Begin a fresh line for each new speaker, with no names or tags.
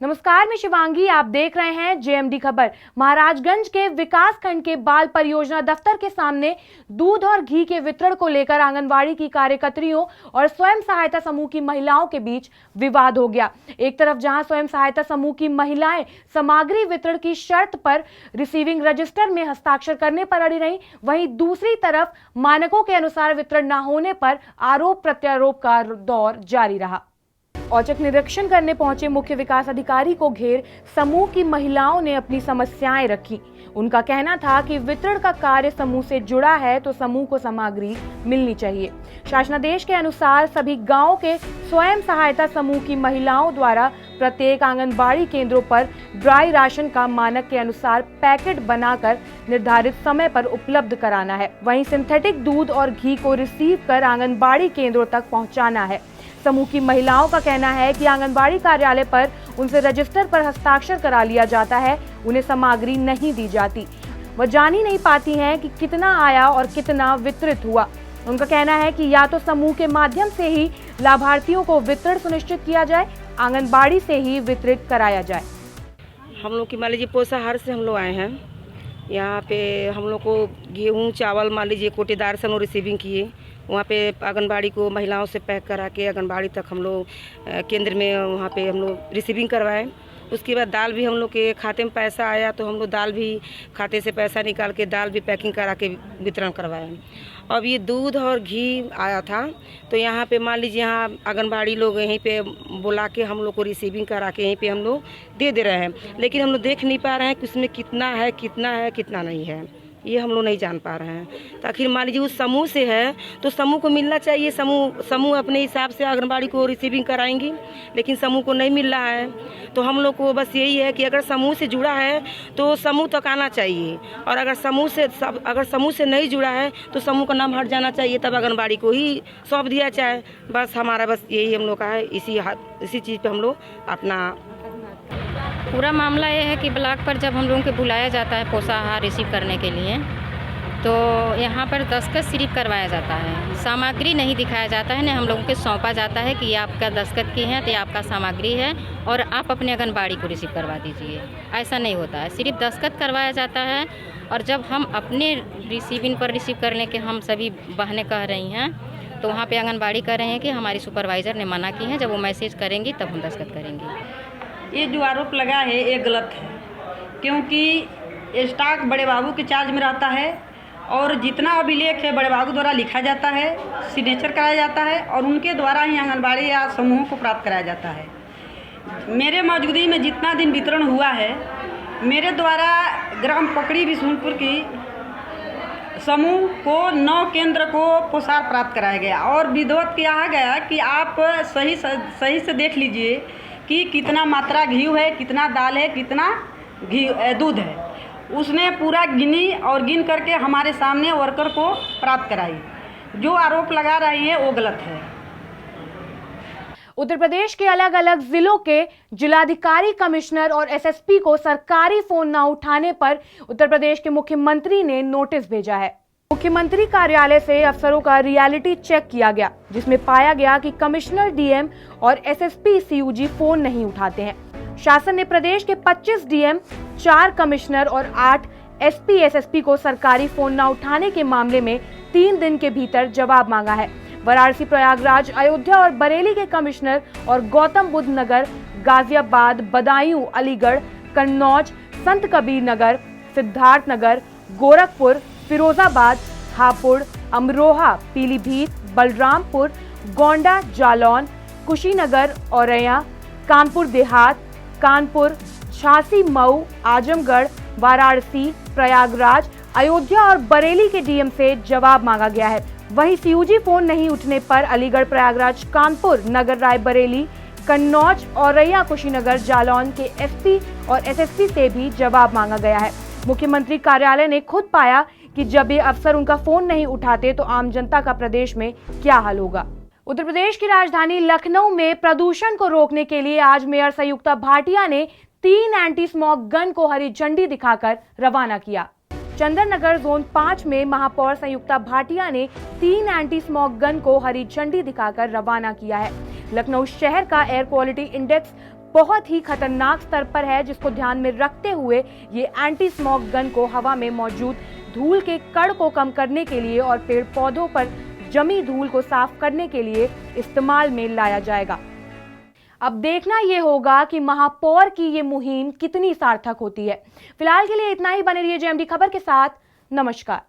नमस्कार, मैं शिवांगी। आप देख रहे हैं जेएमडी खबर। महाराजगंज के विकास खंड के बाल परियोजना दफ्तर के सामने दूध और घी के वितरण को लेकर आंगनबाड़ी की कार्यकर्तियों और स्वयं सहायता समूह की महिलाओं के बीच विवाद हो गया। एक तरफ जहां स्वयं सहायता समूह की महिलाएं सामग्री वितरण की शर्त पर रिसीविंग रजिस्टर में हस्ताक्षर करने पर अड़ी रहीं, वहीं दूसरी तरफ मानकों के अनुसार वितरण न होने पर आरोप प्रत्यारोप का दौर जारी रहा। औचक निरीक्षण करने पहुंचे मुख्य विकास अधिकारी को घेर समूह की महिलाओं ने अपनी समस्याएं रखी। उनका कहना था कि वितरण का कार्य समूह से जुड़ा है तो समूह को सामग्री मिलनी चाहिए। शासनादेश के अनुसार सभी गांवों के स्वयं सहायता समूह की महिलाओं द्वारा प्रत्येक आंगनबाड़ी केंद्रों पर ड्राई राशन का मानक के अनुसार पैकेट बनाकर निर्धारित समय पर उपलब्ध कराना है। वहीं सिंथेटिक दूध और घी को रिसीव कर आंगनबाड़ी केंद्रों तक पहुँचाना है। समूह की महिलाओं का कहना है कि आंगनबाड़ी कार्यालय पर उनसे रजिस्टर पर हस्ताक्षर करा लिया जाता है, उन्हें सामग्री नहीं दी जाती। वह जान ही नहीं पाती हैं कि कितना आया और कितना वितरित हुआ। उनका कहना है कि या तो समूह के माध्यम से ही लाभार्थियों को वितरण सुनिश्चित किया जाए, आंगनबाड़ी से ही वितरित कराया जाए।
हम लोग की मान लीजिए पोसाहार से हम लोग आए हैं। यहाँ पे हम लोग को गेहूँ चावल मान लीजिए कोटेदार से हम लोग रिसीविंग किए। वहाँ पे आंगनबाड़ी को महिलाओं से पैक करा के आंगनबाड़ी तक हम लोग केंद्र में वहाँ पे हम लोग रिसीविंग करवाए। उसके बाद दाल भी हम लोग के खाते में पैसा आया तो हम लोग दाल भी खाते से पैसा निकाल के दाल भी पैकिंग करा के वितरण करवाए। अब ये दूध और घी आया था तो यहाँ पे मान लीजिए यहाँ आंगनबाड़ी लोग यहीं पे बुला के हम लोग को रिसीविंग करा के यहीं पे हम लोग दे रहे हैं, लेकिन हम लोग देख नहीं पा रहे हैं कि उसमें कितना है कितना नहीं है, ये हम लोग नहीं जान पा रहे हैं। तो आखिर मान लीजिए उस समूह से है तो समूह को मिलना चाहिए। समूह अपने हिसाब से आंगनबाड़ी को रिसीविंग कराएंगी, लेकिन समूह को नहीं मिल रहा है। तो हम लोग को बस यही है कि अगर समूह से जुड़ा है तो समूह तक आना चाहिए, और अगर समूह से नहीं जुड़ा है तो समूह का नाम हट जाना चाहिए, तब आंगनबाड़ी को ही सौंप दिया जाए। बस हमारा बस यही हम लोग का है। इसी चीज़ पर हम लोग अपना
पूरा मामला ये है कि ब्लॉक पर जब हम लोगों को बुलाया जाता है पोषाहार रिसीव करने के लिए, तो यहाँ पर दस्तखत सिर्फ करवाया जाता है, सामग्री नहीं दिखाया जाता है। न हम लोगों को सौंपा जाता है कि ये आपका दस्तखत की है तो ये आपका सामग्री है और आप अपने आंगनबाड़ी को रिसीव करवा दीजिए। ऐसा नहीं होता है, सिर्फ दस्तखत करवाया जाता है। और जब हम अपने रिसीविंग पर रिसीव करने के हम सभी बहनें कह रही हैं तो वहाँ पर आंगनबाड़ी कह रहे हैं कि हमारी सुपरवाइज़र ने मना की है, जब वो मैसेज करेंगी तब हम दस्तखत करेंगे।
ये जो आरोप लगा है ये गलत है, क्योंकि स्टॉक बड़े बाबू के चार्ज में रहता है और जितना अभिलेख है बड़े बाबू द्वारा लिखा जाता है, सिग्नेचर कराया जाता है और उनके द्वारा ही आंगनबाड़ी या समूहों को प्राप्त कराया जाता है। मेरे मौजूदगी में जितना दिन वितरण हुआ है, मेरे द्वारा ग्राम पकड़ी बिशुनपुर की समूह को 9 केंद्र को पोषाहार प्राप्त कराया गया और विधिवत किया गया कि आप सही से देख लीजिए कि कितना मात्रा घी है, कितना दाल है, कितना दूध है। उसने पूरा गिनी और गिन करके हमारे सामने वर्कर को प्राप्त कराई। जो आरोप लगा रही है वो गलत है।
उत्तर प्रदेश के अलग अलग जिलों के जिलाधिकारी, कमिश्नर और एसएसपी को सरकारी फोन न उठाने पर उत्तर प्रदेश के मुख्यमंत्री ने नोटिस भेजा है। मुख्यमंत्री कार्यालय से अफसरों का रियलिटी चेक किया गया, जिसमें पाया गया कि कमिश्नर, डीएम और एसएसपी सीयूजी फोन नहीं उठाते हैं। शासन ने प्रदेश के 25 डीएम, 4 कमिश्नर और 8 एसपी, एसएसपी को सरकारी फोन न उठाने के मामले में 3 दिन के भीतर जवाब मांगा है। वाराणसी, प्रयागराज, अयोध्या और बरेली के कमिश्नर और गौतम बुद्ध नगर, गाजियाबाद, बदायूं, अलीगढ़, कन्नौज, संत कबीर नगर, सिद्धार्थ नगर, गोरखपुर, फिरोजाबाद, हापुड़, अमरोहा, पीलीभीत, बलरामपुर, गोंडा, जालौन, कुशीनगर, औरैया, कानपुर देहात, कानपुर, झांसी, मऊ, आजमगढ़, वाराणसी, प्रयागराज, अयोध्या और बरेली के डीएम से जवाब मांगा गया है। वहीं सीयूजी फोन नहीं उठने पर अलीगढ़, प्रयागराज, कानपुर, नगर रायबरेली, कन्नौज, औरैया, कुशीनगर, जालौन के एसपी और एसएसपी से भी जवाब मांगा गया है। मुख्यमंत्री कार्यालय ने खुद पाया कि जब ये अफसर उनका फोन नहीं उठाते तो आम जनता का प्रदेश में क्या हाल होगा। उत्तर प्रदेश की राजधानी लखनऊ में प्रदूषण को रोकने के लिए आज मेयर संयुक्ता भाटिया ने 3 एंटी स्मॉग गन को हरी झंडी दिखाकर रवाना किया। चंदननगर जोन 5 में महापौर संयुक्ता भाटिया ने 3 एंटी स्मॉग गन को हरी झंडी दिखाकर रवाना किया है। लखनऊ शहर का एयर क्वालिटी इंडेक्स बहुत ही खतरनाक स्तर पर है, जिसको ध्यान में रखते हुए ये एंटी स्मॉग गन को हवा में मौजूद धूल के कण को कम करने के लिए और पेड़ पौधों पर जमी धूल को साफ करने के लिए इस्तेमाल में लाया जाएगा। अब देखना ये होगा कि महापौर की ये मुहिम कितनी सार्थक होती है। फिलहाल के लिए इतना ही। बने रहिए जेएमडी खबर के साथ। नमस्कार।